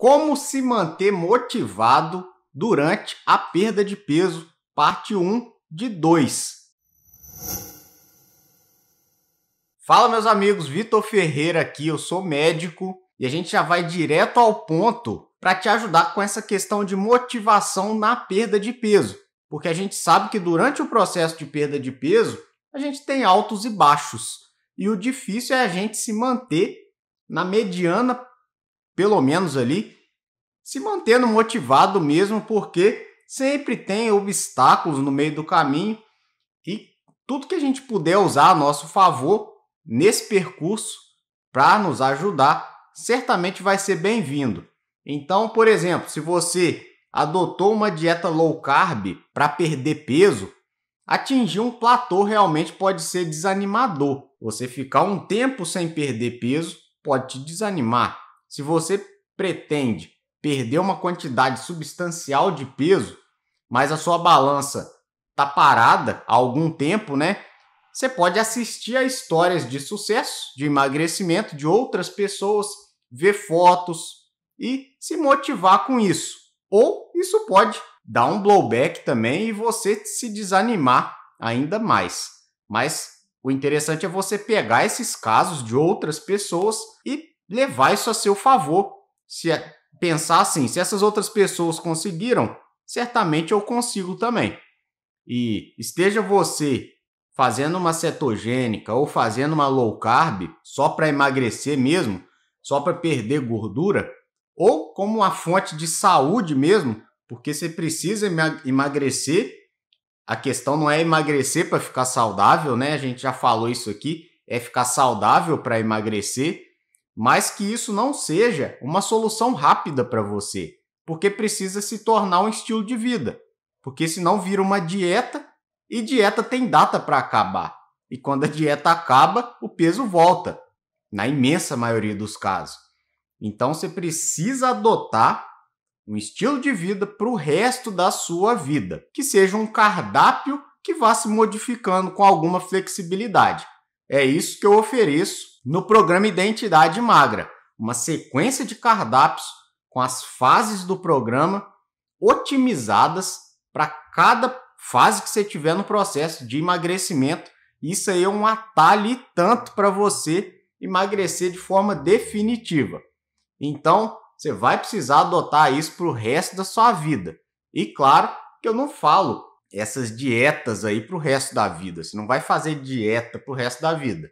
Como se manter motivado durante a perda de peso, parte 1 de 2. Fala, meus amigos, Vitor Ferreira aqui, eu sou médico e a gente já vai direto ao ponto para te ajudar com essa questão de motivação na perda de peso. Porque a gente sabe que durante o processo de perda de peso, a gente tem altos e baixos. E o difícil é a gente se manter na mediana, pelo menos ali, se mantendo motivado mesmo, porque sempre tem obstáculos no meio do caminho e tudo que a gente puder usar a nosso favor nesse percurso para nos ajudar, certamente vai ser bem-vindo. Então, por exemplo, se você adotou uma dieta low carb para perder peso, atingir um platô realmente pode ser desanimador. Você ficar um tempo sem perder peso pode te desanimar. Se você pretende perder uma quantidade substancial de peso, mas a sua balança está parada há algum tempo, né? Você pode assistir a histórias de sucesso, de emagrecimento de outras pessoas, ver fotos e se motivar com isso. Ou isso pode dar um blowback também e você se desanimar ainda mais. Mas o interessante é você pegar esses casos de outras pessoas e levar isso a seu favor. Se pensar assim, se essas outras pessoas conseguiram, certamente eu consigo também. E esteja você fazendo uma cetogênica ou fazendo uma low carb só para emagrecer mesmo, só para perder gordura, ou como uma fonte de saúde mesmo, porque você precisa emagrecer. A questão não é emagrecer para ficar saudável, né? A gente já falou isso aqui, é ficar saudável para emagrecer, mas que isso não seja uma solução rápida para você, porque precisa se tornar um estilo de vida, porque senão vira uma dieta e dieta tem data para acabar. E quando a dieta acaba, o peso volta, na imensa maioria dos casos. Então você precisa adotar um estilo de vida para o resto da sua vida, que seja um cardápio que vá se modificando com alguma flexibilidade. É isso que eu ofereço no programa Identidade Magra, uma sequência de cardápios com as fases do programa otimizadas para cada fase que você tiver no processo de emagrecimento. Isso aí é um atalho e tanto para você emagrecer de forma definitiva. Então, você vai precisar adotar isso para o resto da sua vida. E claro que eu não falo essas dietas aí para o resto da vida. Você não vai fazer dieta para o resto da vida,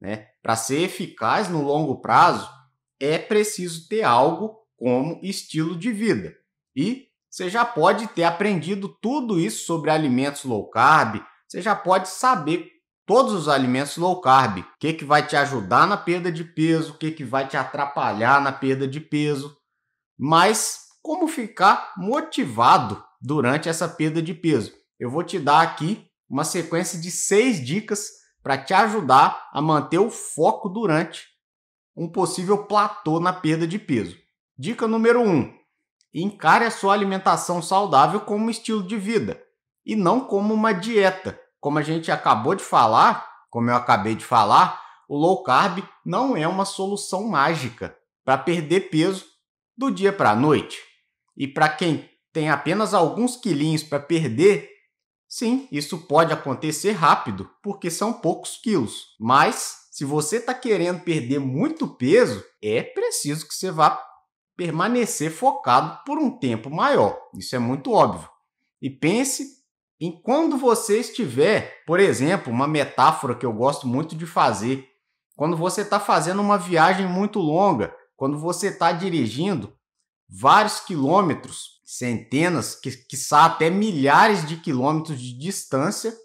né? Para ser eficaz no longo prazo, é preciso ter algo como estilo de vida. E você já pode ter aprendido tudo isso sobre alimentos low carb, você já pode saber todos os alimentos low carb, o que vai te ajudar na perda de peso, o que vai te atrapalhar na perda de peso, mas como ficar motivado durante essa perda de peso. Eu vou te dar aqui uma sequência de 6 dicas para te ajudar a manter o foco durante um possível platô na perda de peso. Dica número 1. Encare a sua alimentação saudável como um estilo de vida e não como uma dieta. Como a gente acabou de falar, como eu acabei de falar, o low carb não é uma solução mágica para perder peso do dia para a noite. E para quem tem apenas alguns quilinhos para perder, sim, isso pode acontecer rápido, porque são poucos quilos. Mas se você está querendo perder muito peso, é preciso que você vá permanecer focado por um tempo maior. Isso é muito óbvio. E pense em quando você estiver, por exemplo, uma metáfora que eu gosto muito de fazer, quando você está fazendo uma viagem muito longa, quando você está dirigindo vários quilômetros, centenas, quiçá até milhares de quilômetros de distância,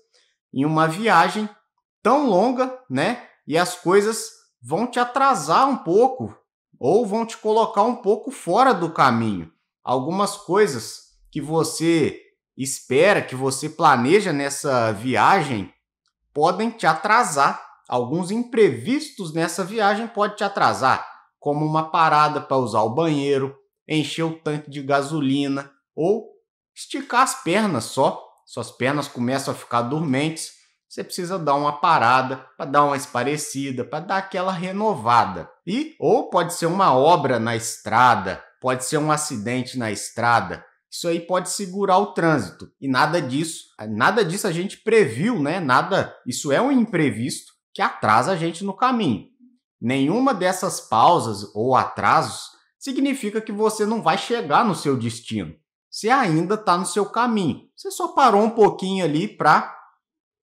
em uma viagem tão longa, né? E as coisas vão te atrasar um pouco, ou vão te colocar um pouco fora do caminho. Algumas coisas que você espera, que você planeja nessa viagem, podem te atrasar. Alguns imprevistos nessa viagem podem te atrasar, como uma parada para usar o banheiro, encher o tanque de gasolina ou esticar as pernas só. Suas pernas começam a ficar dormentes, você precisa dar uma parada para dar uma esparecida, para dar aquela renovada. Ou pode ser uma obra na estrada, pode ser um acidente na estrada. Isso aí pode segurar o trânsito. E nada disso a gente previu, né? Isso é um imprevisto que atrasa a gente no caminho. Nenhuma dessas pausas ou atrasos significa que você não vai chegar no seu destino. Você ainda está no seu caminho. Você só parou um pouquinho ali para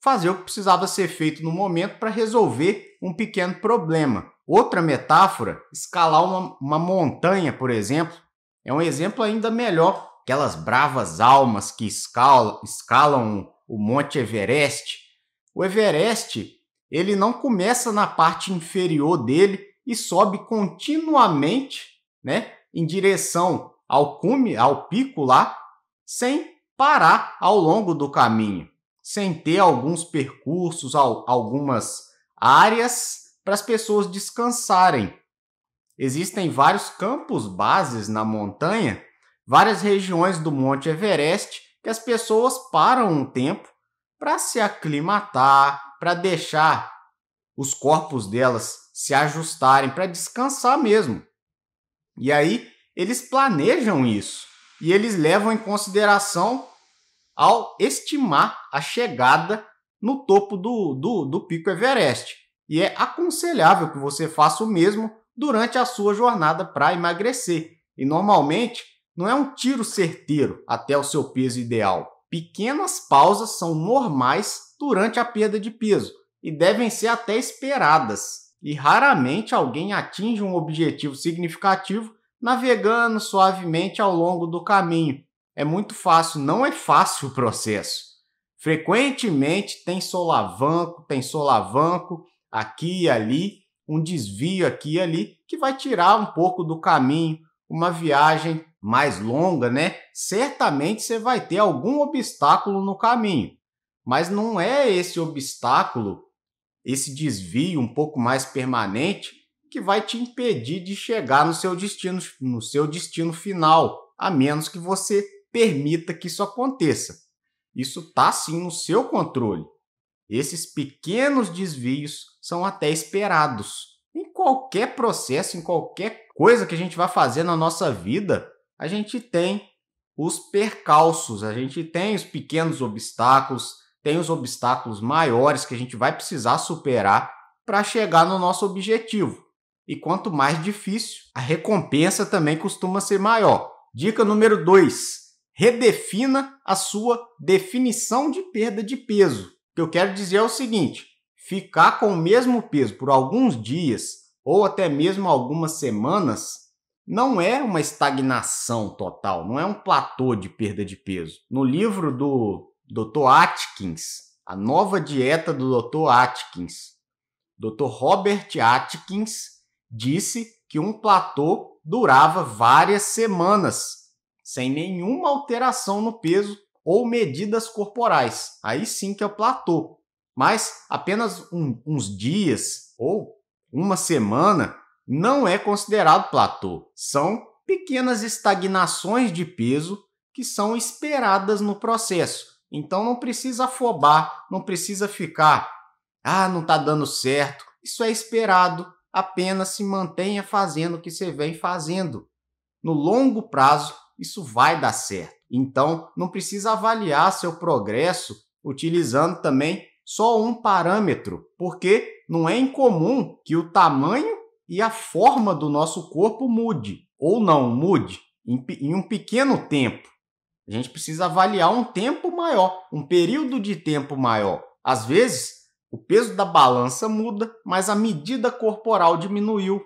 fazer o que precisava ser feito no momento para resolver um pequeno problema. Outra metáfora, escalar uma montanha, por exemplo, é um exemplo ainda melhor. Aquelas bravas almas que escalam o Monte Everest. O Everest, ele não começa na parte inferior dele e sobe continuamente, né, em direção ao cume, ao pico lá, sem parar ao longo do caminho, sem ter alguns percursos, algumas áreas para as pessoas descansarem. Existem vários campos bases na montanha, várias regiões do Monte Everest que as pessoas param um tempo para se aclimatar, para deixar os corpos delas se ajustarem, para descansar mesmo. E aí eles planejam isso e eles levam em consideração ao estimar a chegada no topo do Pico Everest. E é aconselhável que você faça o mesmo durante a sua jornada para emagrecer. E normalmente não é um tiro certeiro até o seu peso ideal. Pequenas pausas são normais durante a perda de peso e devem ser até esperadas. E raramente alguém atinge um objetivo significativo navegando suavemente ao longo do caminho. É muito fácil, não é fácil o processo. Frequentemente tem solavanco aqui e ali, um desvio aqui e ali, que vai tirar um pouco do caminho, uma viagem mais longa, né? Certamente você vai ter algum obstáculo no caminho, mas não é esse obstáculo, esse desvio um pouco mais permanente, que vai te impedir de chegar no seu destino final, a menos que você permita que isso aconteça. Isso está sim no seu controle. Esses pequenos desvios são até esperados. Em qualquer processo, em qualquer coisa que a gente vai fazer na nossa vida, a gente tem os percalços, a gente tem os pequenos obstáculos, tem os obstáculos maiores que a gente vai precisar superar para chegar no nosso objetivo. E quanto mais difícil, a recompensa também costuma ser maior. Dica número 2. Redefina a sua definição de perda de peso. O que eu quero dizer é o seguinte: ficar com o mesmo peso por alguns dias ou até mesmo algumas semanas não é uma estagnação total, não é um platô de perda de peso. No livro do Dr. Atkins, A Nova Dieta do Dr. Atkins, Dr. Robert Atkins disse que um platô durava várias semanas, sem nenhuma alteração no peso ou medidas corporais. Aí sim que é o platô. Mas apenas uns dias ou uma semana não é considerado platô. São pequenas estagnações de peso que são esperadas no processo. Então não precisa afobar, não precisa ficar, não está dando certo. Isso é esperado. Apenas se mantenha fazendo o que você vem fazendo. No longo prazo, isso vai dar certo. Então, não precisa avaliar seu progresso utilizando também só um parâmetro, porque não é incomum que o tamanho e a forma do nosso corpo mude, ou não mude, em um pequeno tempo. A gente precisa avaliar um tempo maior, um período de tempo maior. Às vezes, o peso da balança muda, mas a medida corporal diminuiu.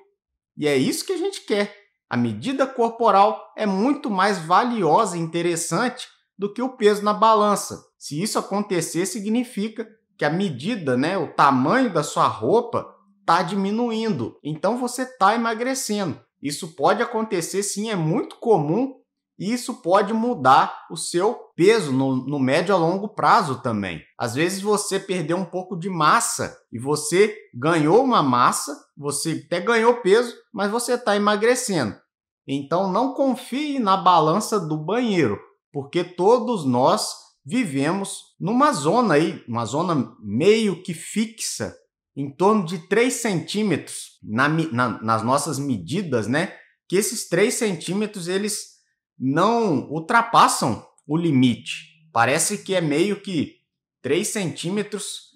E é isso que a gente quer. A medida corporal é muito mais valiosa e interessante do que o peso na balança. Se isso acontecer, significa que a medida, né, o tamanho da sua roupa está diminuindo. Então você está emagrecendo. Isso pode acontecer sim, é muito comum. E isso pode mudar o seu peso no médio a longo prazo também. Às vezes você perdeu um pouco de massa e você ganhou uma massa, você até ganhou peso, mas você está emagrecendo. Então não confie na balança do banheiro, porque todos nós vivemos numa zona aí, uma zona meio que fixa, em torno de 3 centímetros nas nossas medidas, né? que esses 3 centímetros eles não ultrapassam o limite. Parece que é meio que 3 centímetros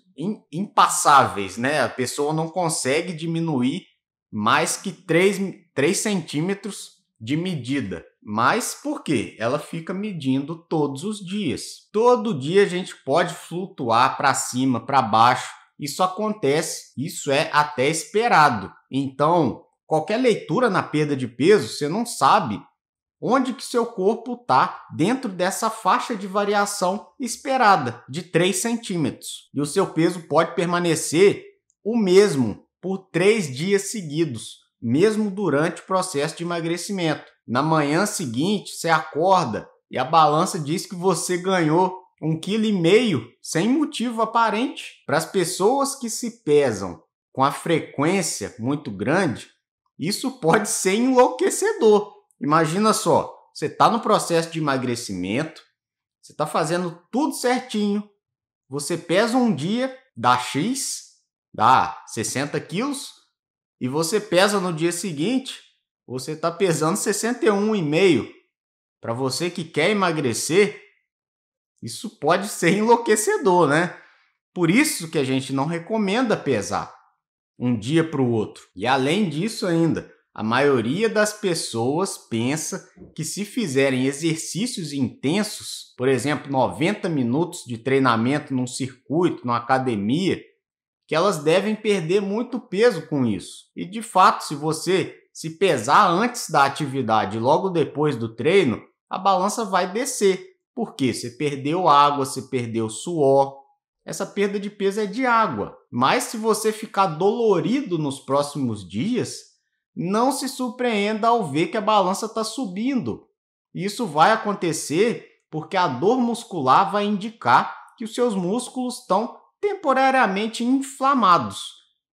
impassáveis, né? A pessoa não consegue diminuir mais que 3 centímetros de medida. Mas por quê? Ela fica medindo todos os dias. Todo dia a gente pode flutuar para cima, para baixo. Isso acontece, isso é até esperado. Então, qualquer leitura na perda de peso, você não sabe onde que seu corpo está dentro dessa faixa de variação esperada de 3 centímetros. E o seu peso pode permanecer o mesmo por 3 dias seguidos, mesmo durante o processo de emagrecimento. Na manhã seguinte, você acorda e a balança diz que você ganhou 1,5 kg sem motivo aparente. Para as pessoas que se pesam com a frequência muito grande, isso pode ser enlouquecedor. Imagina só, você está no processo de emagrecimento, você está fazendo tudo certinho, você pesa um dia, dá X, dá 60 quilos, e você pesa no dia seguinte, você está pesando 61,5. Para você que quer emagrecer, isso pode ser enlouquecedor, né? Por isso que a gente não recomenda pesar um dia para o outro. E além disso ainda, a maioria das pessoas pensa que se fizerem exercícios intensos, por exemplo, 90 minutos de treinamento num circuito, numa academia, que elas devem perder muito peso com isso. E de fato, se você se pesar antes da atividade e logo depois do treino, a balança vai descer. Por quê? Você perdeu água, você perdeu suor. Essa perda de peso é de água. Mas se você ficar dolorido nos próximos dias, não se surpreenda ao ver que a balança está subindo. Isso vai acontecer porque a dor muscular vai indicar que os seus músculos estão temporariamente inflamados.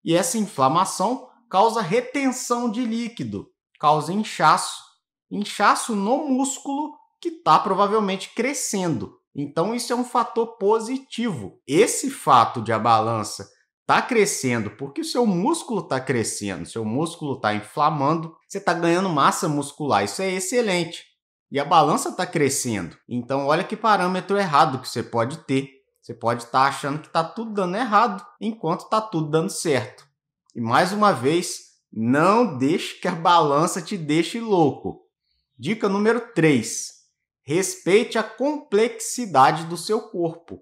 E essa inflamação causa retenção de líquido, causa inchaço. Inchaço no músculo que está provavelmente crescendo. Então isso é um fator positivo. Esse fato de a balança está crescendo porque o seu músculo está crescendo, seu músculo está inflamando, você está ganhando massa muscular, isso é excelente. E a balança está crescendo. Então olha que parâmetro errado que você pode ter. Você pode estar achando que está tudo dando errado, enquanto está tudo dando certo. E mais uma vez, não deixe que a balança te deixe louco. Dica número 3. Respeite a complexidade do seu corpo.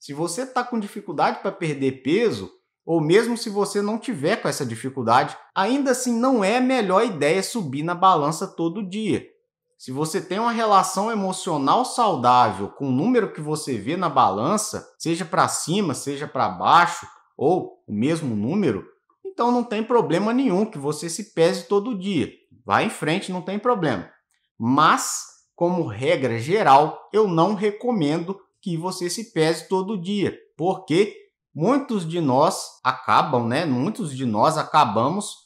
Se você está com dificuldade para perder peso, ou mesmo se você não tiver com essa dificuldade, ainda assim não é a melhor ideia subir na balança todo dia. Se você tem uma relação emocional saudável com o número que você vê na balança, seja para cima, seja para baixo, ou o mesmo número, então não tem problema nenhum que você se pese todo dia. Vai em frente, não tem problema. Mas, como regra geral, eu não recomendo que você se pese todo dia, porque muitos de nós acabamos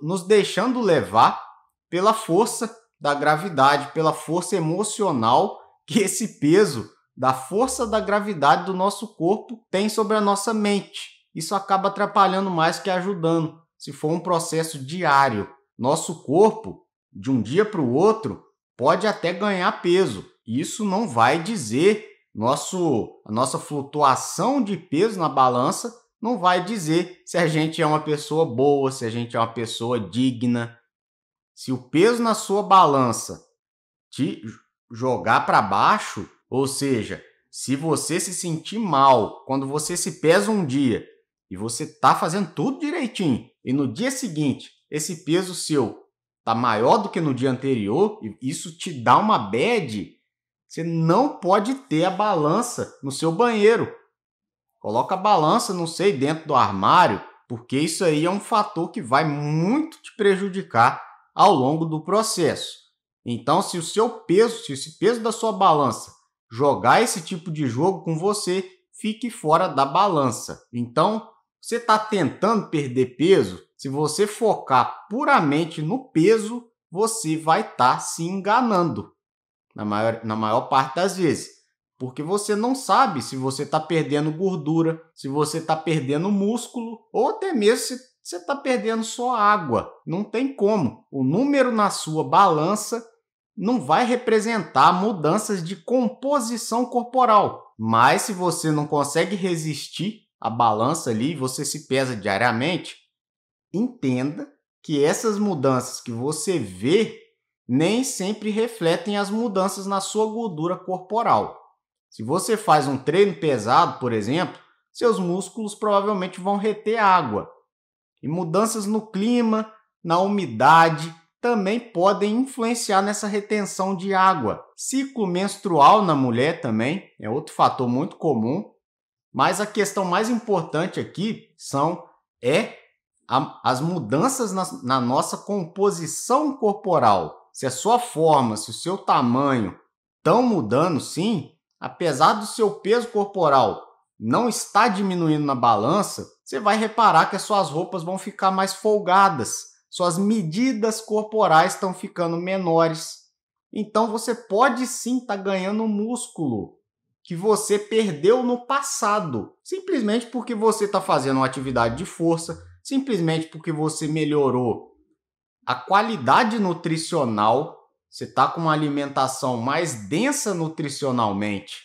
nos deixando levar pela força da gravidade, pela força emocional que esse peso da força da gravidade do nosso corpo tem sobre a nossa mente. Isso acaba atrapalhando mais que ajudando, se for um processo diário. Nosso corpo, de um dia para o outro, pode até ganhar peso. Isso não vai dizer, a nossa flutuação de peso na balança não vai dizer se a gente é uma pessoa boa, se a gente é uma pessoa digna. Se o peso na sua balança te jogar para baixo, ou seja, se você se sentir mal quando você se pesa um dia e você está fazendo tudo direitinho e no dia seguinte esse peso seu está maior do que no dia anterior e isso te dá uma bad, você não pode ter a balança no seu banheiro. Coloca a balança, não sei, dentro do armário, porque isso aí é um fator que vai muito te prejudicar ao longo do processo. Então, se esse peso da sua balança jogar esse tipo de jogo com você, fique fora da balança. Então, você está tentando perder peso, se você focar puramente no peso, você vai estar se enganando, na maior parte das vezes. Porque você não sabe se você está perdendo gordura, se você está perdendo músculo, ou até mesmo você está perdendo só água. Não tem como. O número na sua balança não vai representar mudanças de composição corporal. Mas se você não consegue resistir à balança ali, você se pesa diariamente, entenda que essas mudanças que você vê nem sempre refletem as mudanças na sua gordura corporal. Se você faz um treino pesado, por exemplo, seus músculos provavelmente vão reter água. E mudanças no clima, na umidade, também podem influenciar nessa retenção de água. Ciclo menstrual na mulher também é outro fator muito comum, mas a questão mais importante aqui as mudanças na nossa composição corporal. Se a sua forma, se o seu tamanho estão mudando, sim, apesar do seu peso corporal não estar diminuindo na balança, você vai reparar que as suas roupas vão ficar mais folgadas, suas medidas corporais estão ficando menores. Então você pode sim estar ganhando músculo que você perdeu no passado, simplesmente porque você está fazendo uma atividade de força, simplesmente porque você melhorou a qualidade nutricional, você está com uma alimentação mais densa nutricionalmente,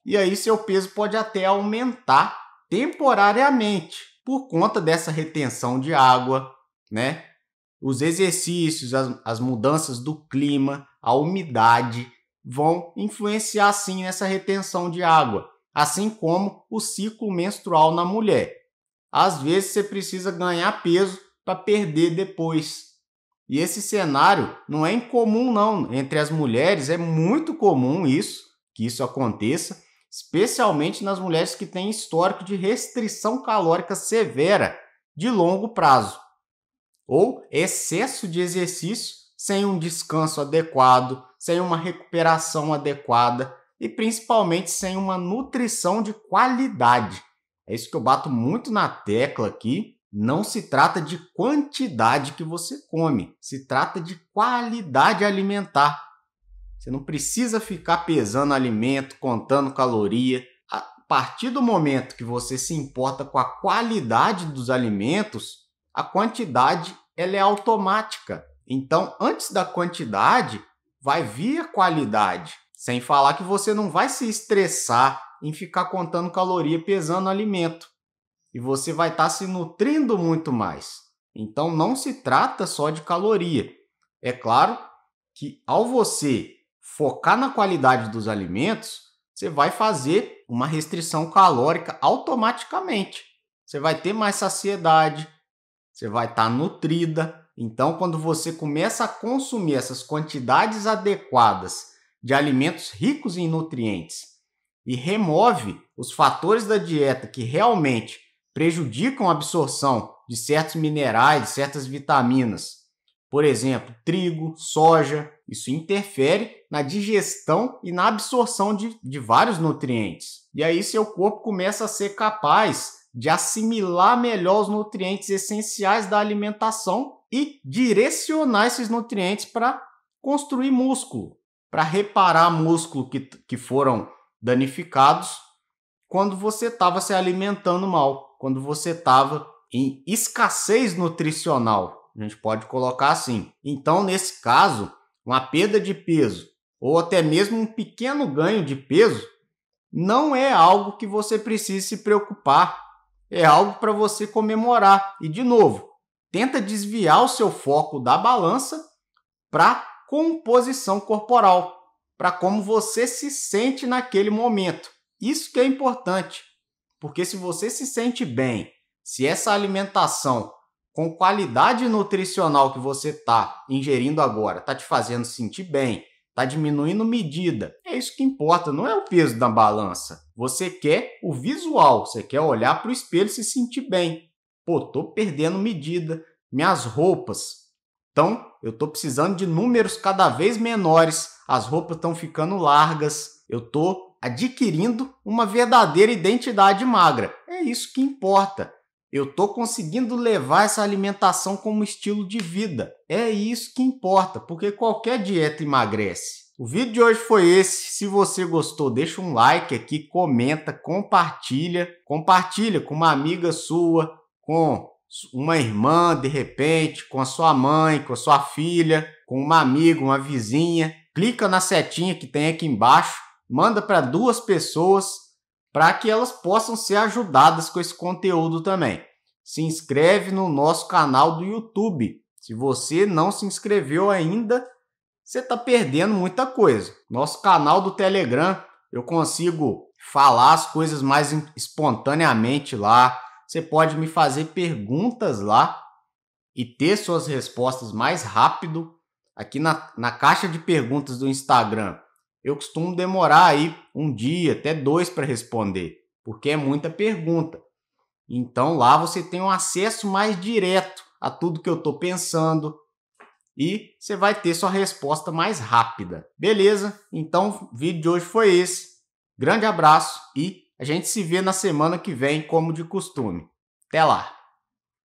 e aí seu peso pode até aumentar temporariamente por conta dessa retenção de água, né? Os exercícios, as mudanças do clima, a umidade vão influenciar sim nessa retenção de água, assim como o ciclo menstrual na mulher. Às vezes você precisa ganhar peso para perder depois. E esse cenário não é incomum não, entre as mulheres é muito comum que isso aconteça, especialmente nas mulheres que têm histórico de restrição calórica severa de longo prazo, ou excesso de exercício sem um descanso adequado, sem uma recuperação adequada e principalmente sem uma nutrição de qualidade. É isso que eu bato muito na tecla aqui. Não se trata de quantidade que você come, se trata de qualidade alimentar. Você não precisa ficar pesando alimento, contando caloria. A partir do momento que você se importa com a qualidade dos alimentos, a quantidade ela é automática. Então, antes da quantidade, vai vir a qualidade. Sem falar que você não vai se estressar em ficar contando caloria, pesando alimento. E você vai estar se nutrindo muito mais. Então, não se trata só de caloria. É claro que ao você focar na qualidade dos alimentos, você vai fazer uma restrição calórica automaticamente. Você vai ter mais saciedade, você vai estar nutrida. Então, quando você começa a consumir essas quantidades adequadas de alimentos ricos em nutrientes e remove os fatores da dieta que realmente prejudicam a absorção de certos minerais, de certas vitaminas, por exemplo, trigo, soja, isso interfere na digestão e na absorção de vários nutrientes. E aí seu corpo começa a ser capaz de assimilar melhor os nutrientes essenciais da alimentação e direcionar esses nutrientes para construir músculo, para reparar músculo que foram danificados quando você estava se alimentando mal, quando você estava em escassez nutricional. A gente pode colocar assim. Então, nesse caso, uma perda de peso ou até mesmo um pequeno ganho de peso não é algo que você precise se preocupar. É algo para você comemorar. E, de novo, tenta desviar o seu foco da balança para composição corporal, para como você se sente naquele momento. Isso que é importante, porque se você se sente bem, se essa alimentação com qualidade nutricional que você está ingerindo agora está te fazendo sentir bem, está diminuindo medida, é isso que importa, não é o peso da balança. Você quer o visual, você quer olhar para o espelho e se sentir bem. Pô, tô perdendo medida, minhas roupas. Então, eu estou precisando de números cada vez menores, as roupas estão ficando largas, eu estou adquirindo uma verdadeira identidade magra. É isso que importa. Eu estou conseguindo levar essa alimentação como estilo de vida. É isso que importa, porque qualquer dieta emagrece. O vídeo de hoje foi esse. Se você gostou, deixa um like aqui, comenta, compartilha. Compartilha com uma amiga sua, com uma irmã, de repente, com a sua mãe, com a sua filha, com uma amiga, uma vizinha. Clica na setinha que tem aqui embaixo, manda para 2 pessoas para que elas possam ser ajudadas com esse conteúdo também. Se inscreve no nosso canal do YouTube. Se você não se inscreveu ainda, você está perdendo muita coisa. Nosso canal do Telegram, eu consigo falar as coisas mais espontaneamente lá. Você pode me fazer perguntas lá e ter suas respostas mais rápido. Aqui na caixa de perguntas do Instagram, eu costumo demorar aí 1 dia, até 2 para responder, porque é muita pergunta. Então lá você tem um acesso mais direto a tudo que eu estou pensando e você vai ter sua resposta mais rápida. Beleza? Então o vídeo de hoje foi esse. Grande abraço e a gente se vê na semana que vem, como de costume. Até lá!